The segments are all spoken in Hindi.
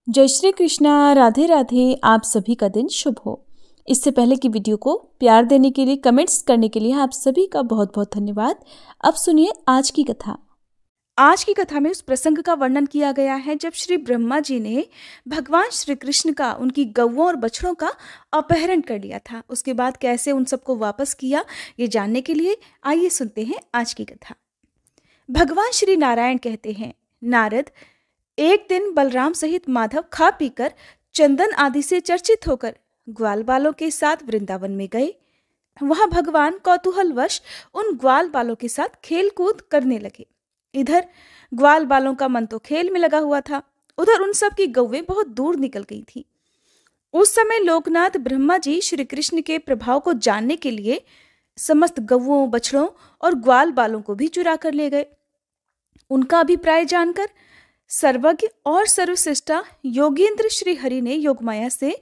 जय श्री कृष्णा। राधे राधे। आप सभी का दिन शुभ हो। इससे पहले की वीडियो को प्यार देने के लिए, कमेंट्स करने के लिए आप सभी का बहुत बहुत धन्यवाद। अब सुनिए आज की कथा। आज की कथा में उस प्रसंग का वर्णन किया गया है जब श्री ब्रह्मा जी ने भगवान श्री कृष्ण का, उनकी गौओं और बछड़ों का अपहरण कर लिया था। उसके बाद कैसे उन सबको वापस किया, ये जानने के लिए आइए सुनते हैं आज की कथा। भगवान श्री नारायण कहते हैं, नारद, एक दिन बलराम सहित माधव खा पीकर चंदन आदि से चर्चित होकर ग्वाल बालों के साथ वृंदावन में गए। वहां भगवान कौतूहलवश उन ग्वाल बालों के साथ खेल कूद करने लगे। इधर ग्वाल बालों का मन तो खेल में लगा हुआ था, उधर उन सब की गौवें बहुत दूर निकल गई थी। उस समय लोकनाथ ब्रह्मा जी श्री कृष्ण के प्रभाव को जानने के लिए समस्त गौओं, बछड़ों और ग्वाल बालों को भी चुरा कर ले गए। उनका अभिप्राय जानकर सर्वज्ञ और सर्वश्रेष्ठा योगेंद्र श्री हरि ने योगमाया से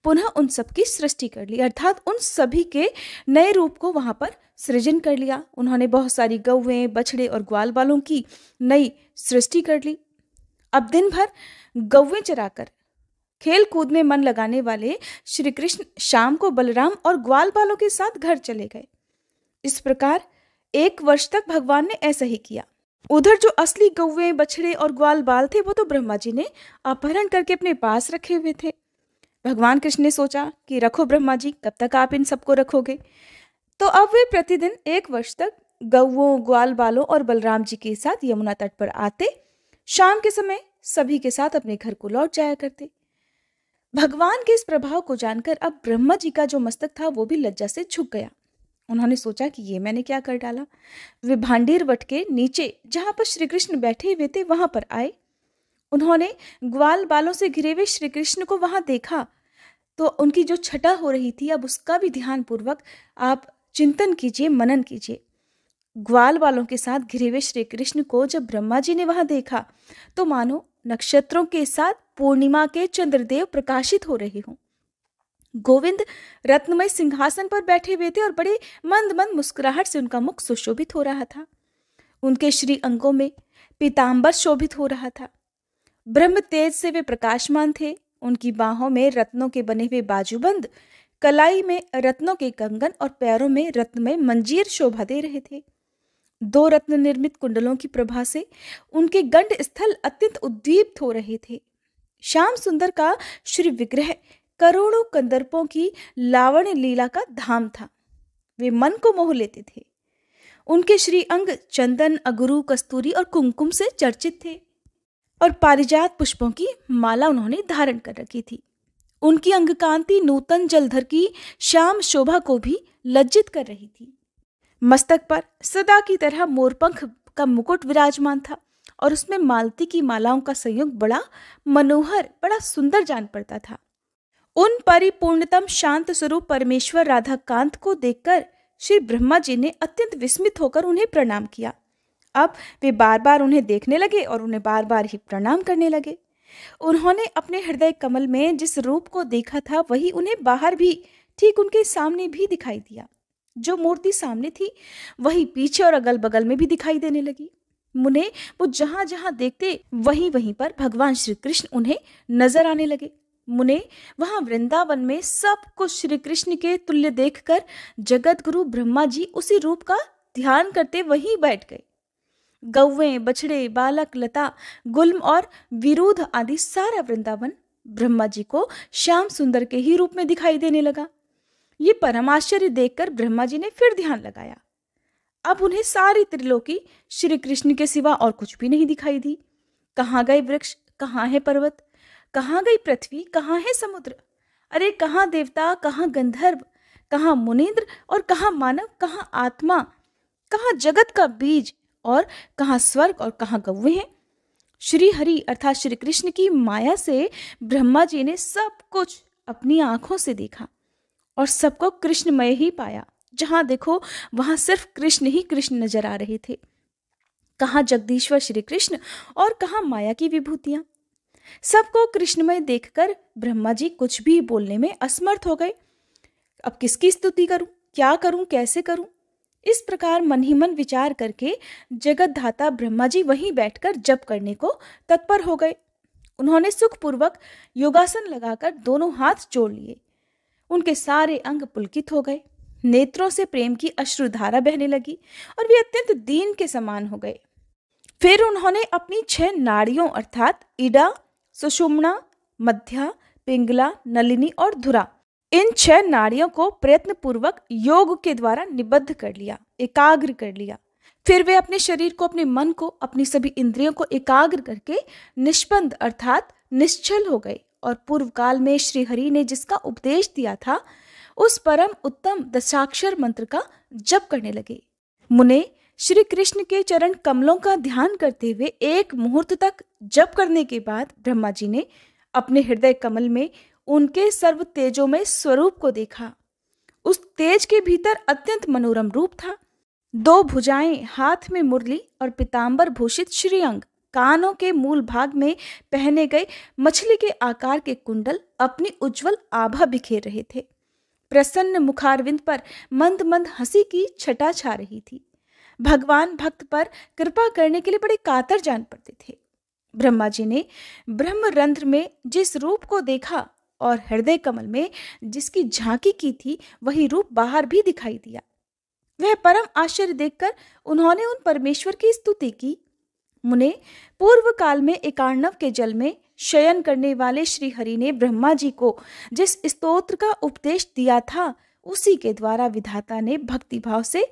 पुनः उन सब की सृष्टि कर ली, अर्थात उन सभी के नए रूप को वहां पर सृजन कर लिया। उन्होंने बहुत सारी गौवें, बछड़े और ग्वाल बालों की नई सृष्टि कर ली। अब दिन भर गौवें चराकर खेल कूद में मन लगाने वाले श्री कृष्ण शाम को बलराम और ग्वाल बालों के साथ घर चले गए। इस प्रकार 1 वर्ष तक भगवान ने ऐसा ही किया। उधर जो असली गौवें, बछड़े और ग्वाल बाल थे वो तो ब्रह्मा जी ने अपहरण करके अपने पास रखे हुए थे। भगवान कृष्ण ने सोचा कि रखो ब्रह्मा जी, कब तक आप इन सबको रखोगे। तो अब वे प्रतिदिन 1 वर्ष तक गौओं, ग्वाल बालों और बलराम जी के साथ यमुना तट पर आते, शाम के समय सभी के साथ अपने घर को लौट जाया करते। भगवान के इस प्रभाव को जानकर अब ब्रह्मा जी का जो मस्तक था वो भी लज्जा से झुक गया। उन्होंने सोचा कि ये मैंने क्या कर डाला। वे भांडीर वट के नीचे जहां पर श्री कृष्ण बैठे हुए थे वहां पर आए। उन्होंने ग्वाल बालों से घिरे हुए श्री कृष्ण को वहां देखा तो उनकी जो छटा हो रही थी, अब उसका भी ध्यान पूर्वक आप चिंतन कीजिए, मनन कीजिए। ग्वाल बालों के साथ घिरे हुए श्री कृष्ण को जब ब्रह्मा जी ने वहां देखा तो मानो नक्षत्रों के साथ पूर्णिमा के चंद्रदेव प्रकाशित हो रहे हों। गोविंद रत्नमय सिंहासन पर बैठे हुए थे और बड़े मंद मंद मुस्कुराहट से उनका मुख सुशोभित हो रहा था। उनके श्री अंगों में पीतांबर शोभित हो रहा था। ब्रह्म तेज से वे प्रकाशमान थे। उनकी बाहों में रत्नों के बने हुए बाजूबंद, कलाई में रत्नों के कंगन और पैरों में रत्नमय मंजीर शोभा दे रहे थे। 2 रत्न निर्मित कुंडलों की प्रभा से उनके गंड स्थल अत्यंत उद्दीप्त हो रहे थे। श्याम सुंदर का श्री विग्रह करोड़ों कंदर्पों की लावण्य लीला का धाम था। वे मन को मोह लेते थे। उनके श्री अंग चंदन, अगरू, कस्तूरी और कुमकुम से चर्चित थे और पारिजात पुष्पों की माला उन्होंने धारण कर रखी थी। उनकी अंगकांति नूतन जलधर की श्याम शोभा को भी लज्जित कर रही थी। मस्तक पर सदा की तरह मोरपंख का मुकुट विराजमान था और उसमें मालती की मालाओं का संयोग बड़ा मनोहर, बड़ा सुंदर जान पड़ता था। उन परिपूर्णतम शांत स्वरूप परमेश्वर राधा कांत को देखकर श्री ब्रह्मा जी ने अत्यंत विस्मित होकर उन्हें प्रणाम किया। अब वे बार बार उन्हें देखने लगे और उन्हें बार बार ही प्रणाम करने लगे। उन्होंने अपने हृदय कमल में जिस रूप को देखा था वही उन्हें बाहर भी, ठीक उनके सामने भी दिखाई दिया। जो मूर्ति सामने थी वही पीछे और अगल बगल में भी दिखाई देने लगी। मुने वो जहां जहां देखते वहीं वहीं पर भगवान श्री कृष्ण उन्हें नजर आने लगे। मुने वहां वृंदावन में सब कुछ श्री कृष्ण के तुल्य देखकर जगत गुरु ब्रह्मा जी उसी रूप का ध्यान करते वहीं बैठ गए। गौवें, बछड़े, बालक, लता, गुल्म और विरुद्ध आदि सारा वृंदावन ब्रह्मा जी को श्याम सुंदर के ही रूप में दिखाई देने लगा। ये परम आश्चर्य देखकर ब्रह्मा जी ने फिर ध्यान लगाया। अब उन्हें सारी त्रिलोकी श्री कृष्ण के सिवा और कुछ भी नहीं दिखाई दी। कहाँ गए वृक्ष, कहाँ है पर्वत, कहाँ गई पृथ्वी, कहाँ है समुद्र, अरे कहाँ देवता, कहाँ गंधर्व, कहाँ मुनीन्द्र और कहाँ मानव, कहाँ आत्मा, कहाँ जगत का बीज और कहाँ स्वर्ग और कहाँ गौवें हैं। श्री हरि अर्थात श्री कृष्ण की माया से ब्रह्मा जी ने सब कुछ अपनी आंखों से देखा और सबको कृष्णमय ही पाया। जहां देखो वहां सिर्फ कृष्ण ही कृष्ण नजर आ रहे थे। कहाँ जगदीश्वर श्री कृष्ण और कहाँ माया की विभूतियां। सबको कृष्णमय देखकर ब्रह्मा जी कुछ भी बोलने में असमर्थ हो गए। अब किसकी स्तुति करूं, क्या करूं, कैसे करूं। इस प्रकार मन ही मन विचार करके जगत धाता ब्रह्मा जी वहीं बैठकर जप करने को तत्पर हो गए। उन्होंने सुखपूर्वक योगासन लगाकर दोनों हाथ जोड़ लिए। उनके सारे अंग पुलकित हो गए, नेत्रों से प्रेम की अश्रुधारा बहने लगी और वे अत्यंत दीन के समान हो गए। फिर उन्होंने अपनी 6 नाड़ियों अर्थात इड़ा, सुषुम्ना, मध्या, पिंगला, नलिनी और धुरा, इन 6 नाड़ियों को प्रयत्न पूर्वक योग के द्वारा निबद्ध कर लिया, एकाग्र कर लिया। फिर वे अपने शरीर को, अपने मन को, अपनी सभी इंद्रियों को एकाग्र करके निष्पन्द अर्थात निश्चल हो गए और पूर्व काल में श्री हरि ने जिसका उपदेश दिया था उस परम उत्तम दशाक्षर मंत्र का जप करने लगे। मुने श्री कृष्ण के चरण कमलों का ध्यान करते हुए एक मुहूर्त तक जप करने के बाद ब्रह्मा जी ने अपने हृदय कमल में उनके सर्व तेजोमय स्वरूप को देखा। उस तेज के भीतर अत्यंत मनोरम रूप था। 2 भुजाएं, हाथ में मुरली और पीतांबर भूषित श्रीअंग, कानों के मूल भाग में पहने गए मछली के आकार के कुंडल अपनी उज्जवल आभा बिखेर रहे थे। प्रसन्न मुखारविंद पर मंद मंद हंसी की छटा छा रही थी। भगवान भक्त पर कृपा करने के लिए बड़े कातर जान पड़ते थे। ब्रह्मा जी ने ब्रह्मरंध्र में जिस रूप को देखा और हृदय कमल में जिसकी झांकी की थी, वही रूप बाहर भी दिखाई दिया। वह परम आश्चर्य देखकर उन्होंने उन परमेश्वर की स्तुति की। मुने, पूर्व काल में एकार्णव के जल में शयन करने वाले श्री हरि ने ब्रह्मा जी को जिस स्तोत्र का उपदेश दिया था, उसी के द्वारा विधाता ने भक्ति भाव से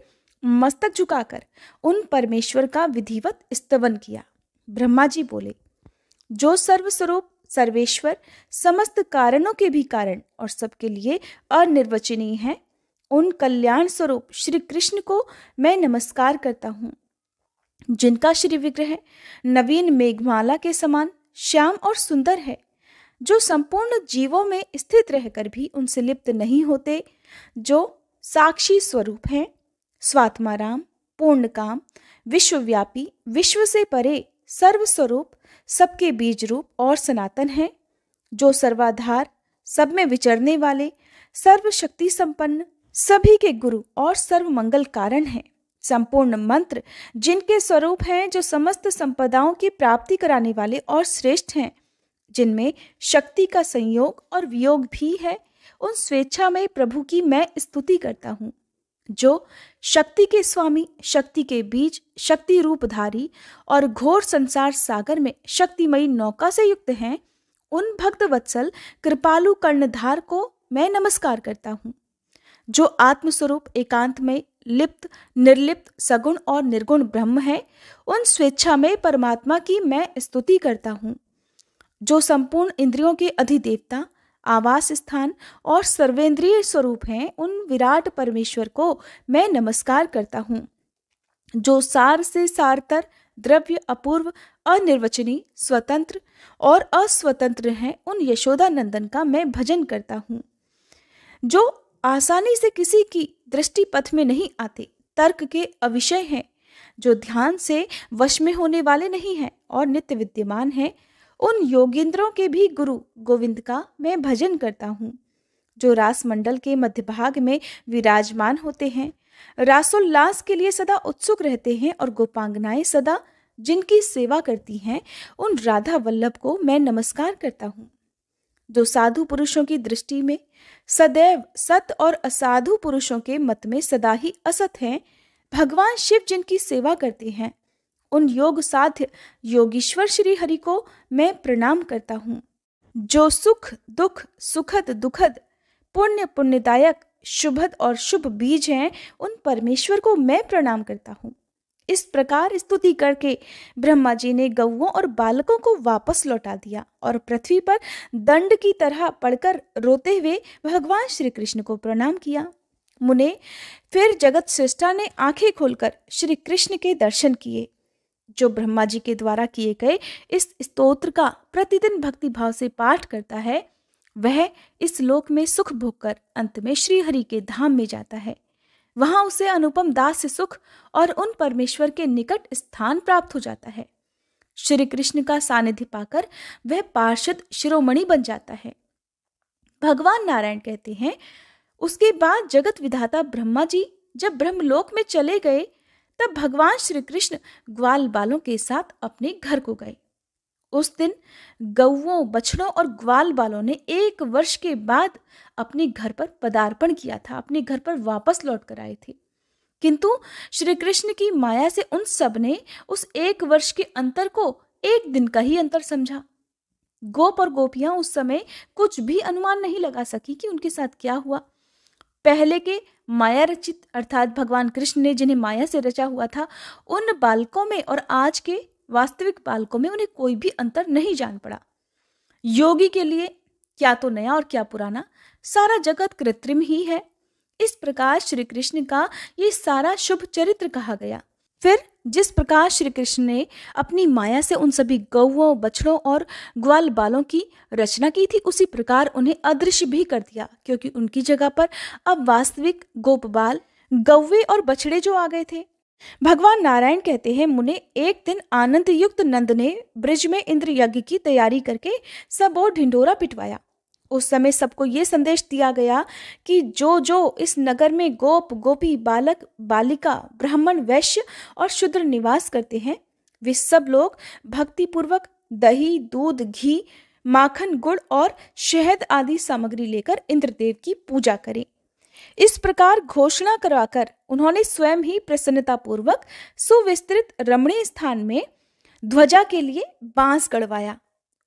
मस्तक झुकाकर उन परमेश्वर का विधिवत स्तवन किया। ब्रह्मा जी बोले, जो सर्वस्वरूप सर्वेश्वर, समस्त कारणों के भी कारण और सबके लिए अनिर्वचनीय है, उन कल्याण स्वरूप श्री कृष्ण को मैं नमस्कार करता हूँ, जिनका श्री विग्रह नवीन मेघमाला के समान श्याम और सुंदर है, जो संपूर्ण जीवों में स्थित रहकर भी उनसे लिप्त नहीं होते, जो साक्षी स्वरूप हैं, स्वात्माराम, पूर्ण काम, विश्वव्यापी, विश्व से परे, सर्वस्वरूप, सबके बीज रूप और सनातन है, जो सर्वाधार, सब में विचरने वाले, सर्वशक्ति संपन्न, सभी के गुरु और सर्व मंगल कारण है, संपूर्ण मंत्र जिनके स्वरूप हैं, जो समस्त संपदाओं की प्राप्ति कराने वाले और श्रेष्ठ हैं, जिनमें शक्ति का संयोग और वियोग भी है, उन स्वेच्छामय प्रभु की मैं स्तुति करता हूँ, जो शक्ति के स्वामी, शक्ति के बीज, शक्ति रूपधारी और घोर संसार सागर में शक्तिमयी नौका से युक्त हैं। उन भक्त वत्सल कृपालु कर्णधार को मैं नमस्कार करता हूँ, जो आत्मस्वरूप एकांत में लिप्त, निर्लिप्त, सगुण और निर्गुण ब्रह्म है। उन स्वेच्छा में परमात्मा की मैं स्तुति करता हूँ, जो संपूर्ण इंद्रियों के अधिदेवता, आवास स्थान और सर्वेंद्रिय स्वरूप हैं। उन विराट परमेश्वर को मैं नमस्कार करता हूँ, जो सार से सारतर, द्रव्य, अपूर्व, अनिर्वचनीय, स्वतंत्र और अस्वतंत्र हैं। उन यशोदा नंदन का मैं भजन करता हूँ, जो आसानी से किसी की दृष्टि पथ में नहीं आते, तर्क के अविषय हैं, जो ध्यान से वश में होने वाले नहीं हैं और नित्य विद्यमान हैं। उन योगींद्रों के भी गुरु गोविंद का मैं भजन करता हूँ, जो रास मंडल के मध्य भाग में विराजमान होते हैं, रासोल्लास के लिए सदा उत्सुक रहते हैं और गोपांगनाएं सदा जिनकी सेवा करती हैं, उन राधा वल्लभ को मैं नमस्कार करता हूँ, जो साधु पुरुषों की दृष्टि में सदैव सत और असाधु पुरुषों के मत में सदा ही असत हैं। भगवान शिव जिनकी सेवा करते हैं, उन योग साध्य योगीश्वर श्री हरि को मैं प्रणाम करता हूँ, जो सुख दुख, सुखद दुखद, पुण्य पुण्यदायक, शुभद और शुभ बीज हैं, उन परमेश्वर को मैं प्रणाम करता हूँ। इस प्रकार स्तुति करके ब्रह्मा जी ने गौओं और बालकों को वापस लौटा दिया और पृथ्वी पर दंड की तरह पड़कर रोते हुए भगवान श्री कृष्ण को प्रणाम किया। मुने, फिर जगत श्रेष्ठा ने आंखें खोलकर श्री कृष्ण के दर्शन किए। जो ब्रह्मा जी के द्वारा किए गए इस स्तोत्र का प्रतिदिन भक्ति भाव से पाठ करता है, वह इस लोक में सुख भोगकर अंत में श्री हरि के धाम में जाता है। वहां उसे अनुपम दास सुख और उन परमेश्वर के निकट स्थान प्राप्त हो जाता है। श्री कृष्ण का सानिध्य पाकर वह पार्षद शिरोमणि बन जाता है। भगवान नारायण कहते हैं, उसके बाद जगत विधाता ब्रह्मा जी जब ब्रह्मलोक में चले गए, तब भगवान श्री कृष्ण ग्वाल बालों के साथ अपने घर को गए। उस दिन गौओं, बछड़ों और ग्वाल बालों ने 1 वर्ष के बाद अपने घर पर पदार्पण किया था, अपने घर पर वापस लौट कर आए थे। किंतु श्री कृष्ण की माया से उन सब ने उस 1 वर्ष के अंतर को 1 दिन का ही अंतर समझा। गोप और गोपियां उस समय कुछ भी अनुमान नहीं लगा सकी कि उनके साथ क्या हुआ। पहले के माया रचित अर्थात भगवान कृष्ण ने जिन्हें माया से रचा हुआ था, उन बालकों में और आज के वास्तविक बालकों में उन्हें कोई भी अंतर नहीं जान पड़ा। योगी के लिए क्या तो नया और क्या पुराना, सारा जगत कृत्रिम ही है। इस प्रकार श्री कृष्ण का ये सारा शुभ चरित्र कहा गया। फिर जिस प्रकार श्री कृष्ण ने अपनी माया से उन सभी गौओं, बछड़ों और ग्वाल बालों की रचना की थी, उसी प्रकार उन्हें अदृश्य भी कर दिया, क्योंकि उनकी जगह पर अब वास्तविक गोप बाल, गौवे और बछड़े जो आ गए थे। भगवान नारायण कहते हैं, मुने एक दिन आनंद युक्त नंद ने ब्रिज में इंद्र यज्ञ की तैयारी करके सब और ढिंढोरा पिटवाया। उस समय सबको ये संदेश दिया गया कि जो जो इस नगर में गोप, गोपी, बालक, बालिका, ब्राह्मण, वैश्य और शूद्र निवास करते हैं, वे सब लोग भक्ति पूर्वक दही, दूध, घी, माखन, गुड़ और शहद आदि सामग्री लेकर इंद्रदेव की पूजा करें। इस प्रकार घोषणा करवाकर उन्होंने स्वयं ही प्रसन्नता पूर्वक सुविस्तृत रमणीय स्थान में ध्वजा के लिए बांस गड़वाया।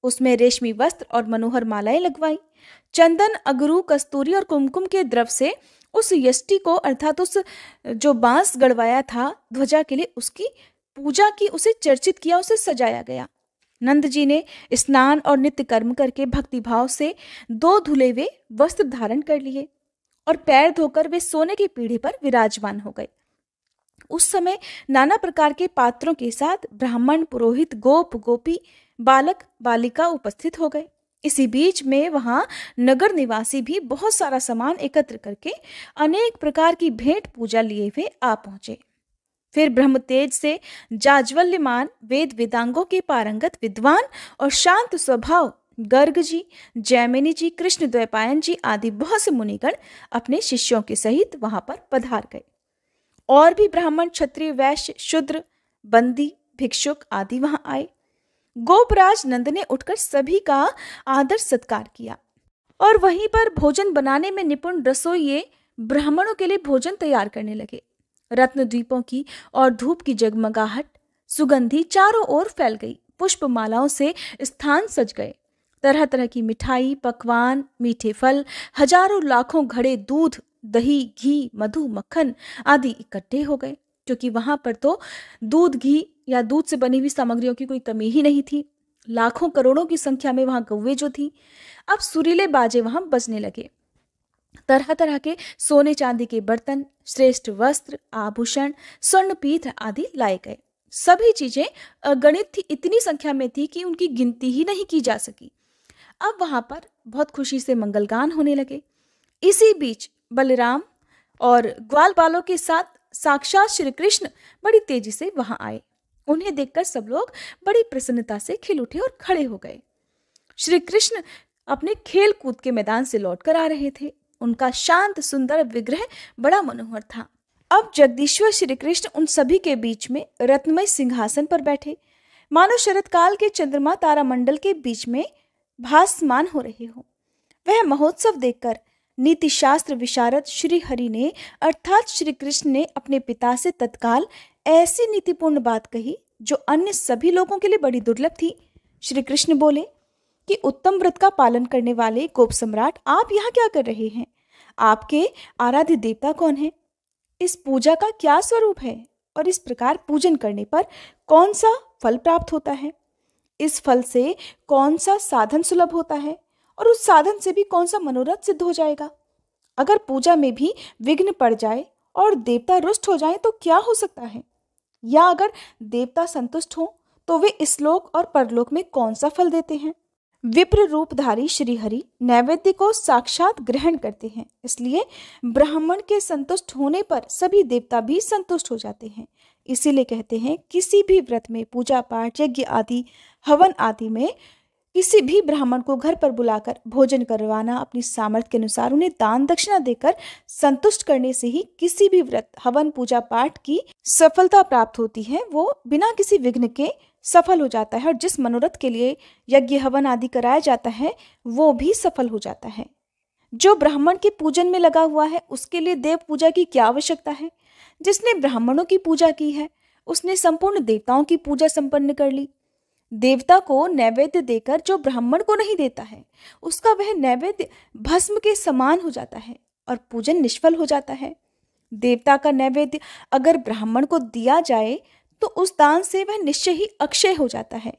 उसमें रेशमी वस्त्र और मनोहर मालाएं लगवाई। चंदन, अगरू, कस्तूरी और कुमकुम के द्रव से उस यष्टि को अर्थात उस जो बांस गड़वाया था ध्वजा के लिए, उसकी पूजा की, उसे चर्चित किया, उसे सजाया गया। नंद जी ने स्नान और नित्य कर्म करके भक्ति भाव से 2 धुले हुए वस्त्र धारण कर लिए और पैर धोकर वे सोने की पीढ़ी पर विराजमान हो गए। उस समय नाना प्रकार के पात्रों के साथ ब्राह्मण, पुरोहित, गोप, गोपी, बालक, बालिका उपस्थित हो गए। इसी बीच में वहां नगर निवासी भी बहुत सारा सामान एकत्र करके अनेक प्रकार की भेंट पूजा लिए हुए आ पहुंचे। फिर ब्रह्म तेज से जाज्वल्यमान वेद वेदांगों के पारंगत विद्वान और शांत स्वभाव गर्ग जी, जैमिनी जी, कृष्ण द्वैपायन जी आदि बहुत से मुनिगण अपने शिष्यों के सहित वहां पर पधार गए। और भी ब्राह्मण, क्षत्रिय, वैश्य, शूद्र, बंदी, भिक्षुक आदि वहां आए। गोपराज नंद ने उठकर सभी का आदर सत्कार किया और वहीं पर भोजन बनाने में निपुण रसोइये ब्राह्मणों के लिए भोजन तैयार करने लगे। रत्न द्वीपों की और धूप की जगमगाहट, सुगंधी चारों ओर फैल गई। पुष्प मालाओं से स्थान सज गए। तरह तरह की मिठाई, पकवान, मीठे फल, हजारों लाखों घड़े दूध, दही, घी, मधु, मक्खन आदि इकट्ठे हो गए, क्योंकि वहां पर तो दूध, घी या दूध से बनी हुई सामग्रियों की कोई कमी ही नहीं थी। लाखों करोड़ों की संख्या में वहां गौवे जो थी। अब सुरीले बाजे वहां बजने लगे। तरह तरह के सोने चांदी के बर्तन, श्रेष्ठ वस्त्र, आभूषण, स्वर्ण पीठ आदि लाए गए। सभी चीजें अगणित थी, इतनी संख्या में थी कि उनकी गिनती ही नहीं की जा सकी। अब वहां पर बहुत खुशी से मंगलगान होने लगे। इसी बीच बलराम और ग्वाल बालों के साथ साक्षात श्री कृष्ण बड़ी तेजी से वहां आए। उन्हें देखकर सब लोग बड़ी प्रसन्नता से खिल उठे और खड़े हो गए। श्री कृष्ण अपने खेल कूद के मैदान से लौटकर आ रहे थे। उनका शांत सुंदर विग्रह बड़ा मनोहर था। अब जगदीश्वर श्री कृष्ण उन सभी के बीच में रत्नमय सिंहासन पर बैठे, मानो शरद काल के चंद्रमा तारा मंडल के बीच में भासमान हो रहे हो। वह महोत्सव देखकर नीति शास्त्र विशारद श्री हरि ने अर्थात श्री कृष्ण ने अपने पिता से तत्काल ऐसी नीतिपूर्ण बात कही जो अन्य सभी लोगों के लिए बड़ी दुर्लभ थी। श्री कृष्ण बोले कि उत्तम व्रत का पालन करने वाले गोप सम्राट, आप यहाँ क्या कर रहे हैं? आपके आराध्य देवता कौन है? इस पूजा का क्या स्वरूप है और इस प्रकार पूजन करने पर कौन सा फल प्राप्त होता है? इस फल से कौन सा साधन सुलभ होता है और उस साधन से भी कौन सा मनोरथ सिद्ध हो जाएगा? अगर पूजा में भी विघ्न पड़ जाए और देवता रुष्ट हो जाए तो क्या हो सकता है? या अगर देवता संतुष्ट हो तो वे इस लोक और परलोक में कौन सा फल देते हैं? विप्र रूपधारी श्री हरि नैवेद्य को साक्षात ग्रहण करते हैं, इसलिए ब्राह्मण के संतुष्ट होने पर सभी देवता भी संतुष्ट हो जाते हैं। इसीलिए कहते हैं किसी भी व्रत में, पूजा पाठ, यज्ञ आदि, हवन आदि में किसी भी ब्राह्मण को घर पर बुलाकर भोजन करवाना, अपनी सामर्थ्य के अनुसार उन्हें दान दक्षिणा देकर संतुष्ट करने से ही किसी भी व्रत, हवन, पूजा पाठ की सफलता प्राप्त होती है। वो बिना किसी विघ्न के सफल हो जाता है और जिस मनोरथ के लिए यज्ञ, हवन आदि कराया जाता है वो भी सफल हो जाता है। जो ब्राह्मण के पूजन में लगा हुआ है उसके लिए देव पूजा की क्या आवश्यकता है। जिसने ब्राह्मणों की पूजा की है उसने संपूर्ण देवताओं की पूजा संपन्न कर ली। देवता को नैवेद्य देकर जो ब्राह्मण को नहीं देता है उसका वह नैवेद्य भस्म के समान हो जाता है और पूजन निष्फल हो जाता है। देवता का नैवेद्य अगर ब्राह्मण को दिया जाए तो उस दान से वह निश्चय ही अक्षय हो जाता है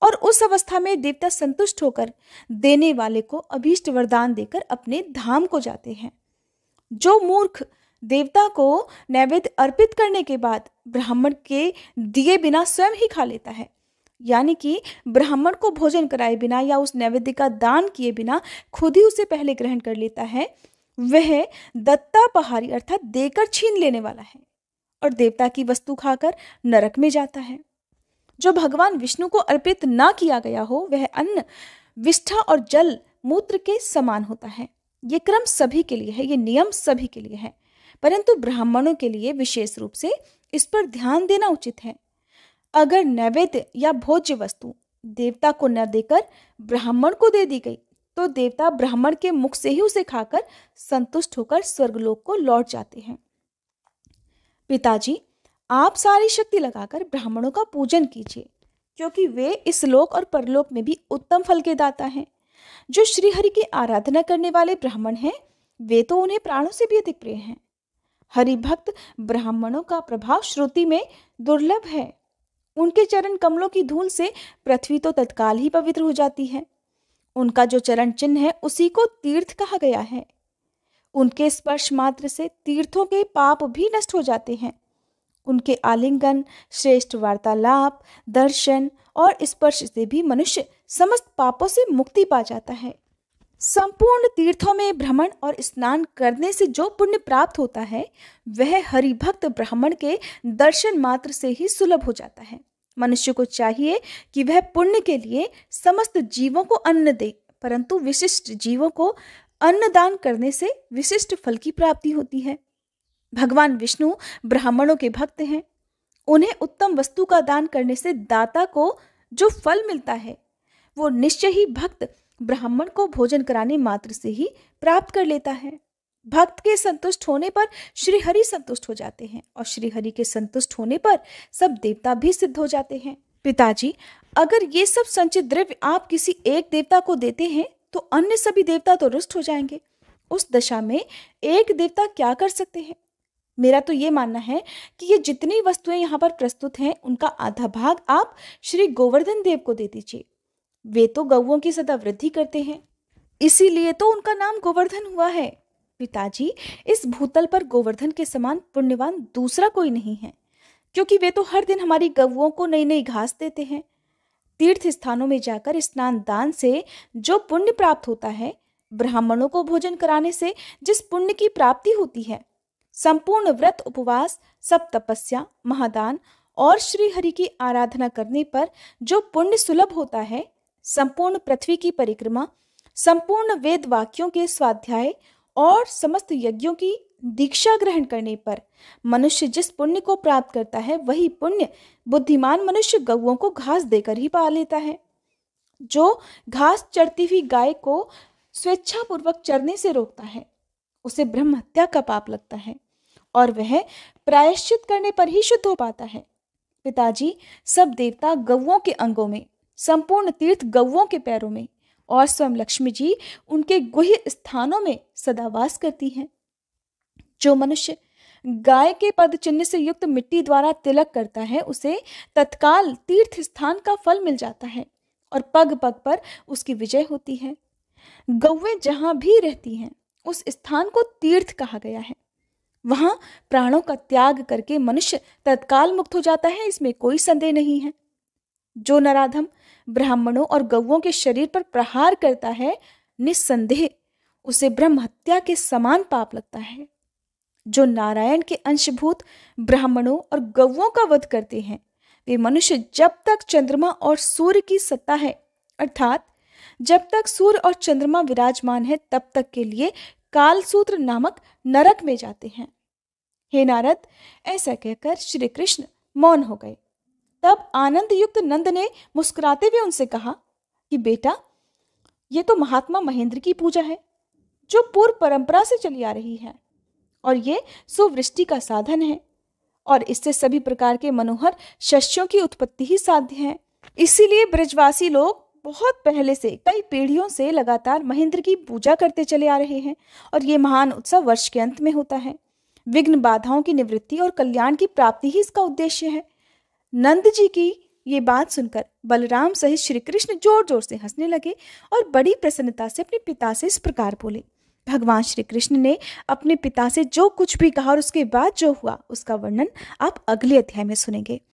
और उस अवस्था में देवता संतुष्ट होकर देने वाले को अभीष्ट वरदान देकर अपने धाम को जाते हैं। जो मूर्ख देवता को नैवेद्य अर्पित करने के बाद ब्राह्मण के दिए बिना स्वयं ही खा लेता है, यानी कि ब्राह्मण को भोजन कराए बिना या उस नैवेद्य का दान किए बिना खुद ही उसे पहले ग्रहण कर लेता है, वह दत्तापहारी अर्थात देकर छीन लेने वाला है और देवता की वस्तु खाकर नरक में जाता है। जो भगवान विष्णु को अर्पित ना किया गया हो वह अन्न, विष्ठा और जल मूत्र के समान होता है। ये क्रम सभी के लिए है, ये नियम सभी के लिए है, परंतु ब्राह्मणों के लिए विशेष रूप से इस पर ध्यान देना उचित है। अगर नैवेद्य या भोज्य वस्तु देवता को न देकर ब्राह्मण को दे दी गई तो देवता ब्राह्मण के मुख से ही उसे खाकर संतुष्ट होकर स्वर्गलोक को लौट जाते हैं। पिताजी, आप सारी शक्ति लगाकर ब्राह्मणों का पूजन कीजिए, क्योंकि वे इस लोक और परलोक में भी उत्तम फल के दाता हैं। जो श्री हरि की आराधना करने वाले ब्राह्मण हैं वे तो उन्हें प्राणों से भी अधिक प्रिय हैं। हरि भक्त ब्राह्मणों का प्रभाव श्रुति में दुर्लभ है। उनके चरण कमलों की धूल से पृथ्वी तो तत्काल ही पवित्र हो जाती है। उनका जो चरण चिन्ह है उसी को तीर्थ कहा गया है। उनके स्पर्श मात्र से तीर्थों के पाप भी नष्ट हो जाते हैं। उनके आलिंगन, श्रेष्ठ वार्तालाप, दर्शन और स्पर्श से भी मनुष्य समस्त पापों से मुक्ति पा जाता है। संपूर्ण तीर्थों में भ्रमण और स्नान करने से जो पुण्य प्राप्त होता है वह हरिभक्त ब्राह्मण के दर्शन मात्र से ही सुलभ हो जाता है। मनुष्य को चाहिए कि वह पुण्य के लिए समस्त जीवों को अन्न दे, परंतु विशिष्ट जीवों को अन्न दान करने से विशिष्ट फल की प्राप्ति होती है। भगवान विष्णु ब्राह्मणों के भक्त हैं। उन्हें उत्तम वस्तु का दान करने से दाता को जो फल मिलता है वो निश्चय ही भक्त ब्राह्मण को भोजन कराने मात्र से ही प्राप्त कर लेता है। भक्त के संतुष्ट होने पर श्री हरि संतुष्ट हो जाते हैं और श्री हरि के संतुष्ट होने पर सब देवता भी सिद्ध हो जाते हैं। पिताजी, अगर ये सब संचित द्रव्य आप किसी एक देवता को देते हैं तो अन्य सभी देवता तो रुष्ट हो जाएंगे। उस दशा में एक देवता क्या कर सकते हैं? मेरा तो ये मानना है कि ये जितनी वस्तुएं यहाँ पर प्रस्तुत हैं उनका आधा भाग आप श्री गोवर्धन देव को दे दीजिए। वे तो गौओं की सदा वृद्धि करते हैं, इसीलिए तो उनका नाम गोवर्धन हुआ है। पिताजी, इस भूतल पर गोवर्धन के समान पुण्यवान दूसरा कोई नहीं है, क्योंकि वे तो हर दिन हमारी गौओं को नई नई घास देते हैं। तीर्थ स्थानों में जाकर स्नान दान से जो पुण्य प्राप्त होता है, ब्राह्मणों को भोजन कराने से जिस पुण्य की प्राप्ति होती है, संपूर्ण व्रत, उपवास, सब तपस्या, महादान और श्री हरि की आराधना करने पर जो पुण्य सुलभ होता है, संपूर्ण पृथ्वी की परिक्रमा, संपूर्ण वेद वाक्यों के स्वाध्याय और समस्त यज्ञों की दीक्षा ग्रहण करने पर मनुष्य जिस पुण्य को प्राप्त करता है वही पुण्य बुद्धिमान मनुष्य गौओं को घास देकर ही पा लेता है। जो घास चरती हुई गाय को स्वेच्छापूर्वक चरने से रोकता है उसे ब्रह्म हत्या का पाप लगता है और वह प्रायश्चित करने पर ही शुद्ध हो पाता है। पिताजी, सब देवता गौओं के अंगों में, संपूर्ण तीर्थ गौओं के पैरों में और स्वयं लक्ष्मी जी उनके गुह्य स्थानों में सदा वास करती हैं। जो मनुष्य गाय के पद चिन्ह से युक्त मिट्टी द्वारा तिलक करता है उसे तत्काल तीर्थ स्थान का फल मिल जाता है और पग पग पर उसकी विजय होती है। गौएं जहां भी रहती हैं उस स्थान को तीर्थ कहा गया है। वहां प्राणों का त्याग करके मनुष्य तत्काल मुक्त हो जाता है, इसमें कोई संदेह नहीं है। जो नराधम ब्राह्मणों और गौओं के शरीर पर प्रहार करता है, निस्संदेह उसे ब्रह्म हत्या के समान पाप लगता है। जो नारायण के अंशभूत ब्राह्मणों और गौओं का वध करते हैं, वे मनुष्य जब तक चंद्रमा और सूर्य की सत्ता है अर्थात जब तक सूर्य और चंद्रमा विराजमान है तब तक के लिए कालसूत्र नामक नरक में जाते हैं। हे नारद, ऐसा कहकर श्री कृष्ण मौन हो गए। तब आनंद युक्त नंद ने मुस्कुराते हुए उनसे कहा कि बेटा, ये तो महात्मा महेंद्र की पूजा है जो पूर्व परंपरा से चली आ रही है, और ये सुवृष्टि का साधन है, और इससे सभी प्रकार के मनोहर शस्यों की उत्पत्ति ही साध्य है। इसीलिए ब्रजवासी लोग बहुत पहले से, कई पीढ़ियों से लगातार महेंद्र की पूजा करते चले आ रहे हैं, और ये महान उत्सव वर्ष के अंत में होता है। विघ्न बाधाओं की निवृत्ति और कल्याण की प्राप्ति ही इसका उद्देश्य है। नंद जी की ये बात सुनकर बलराम सहित श्री कृष्ण जोर जोर से हंसने लगे और बड़ी प्रसन्नता से अपने पिता से इस प्रकार बोले। भगवान श्री कृष्ण ने अपने पिता से जो कुछ भी कहा और उसके बाद जो हुआ उसका वर्णन आप अगले अध्याय में सुनेंगे।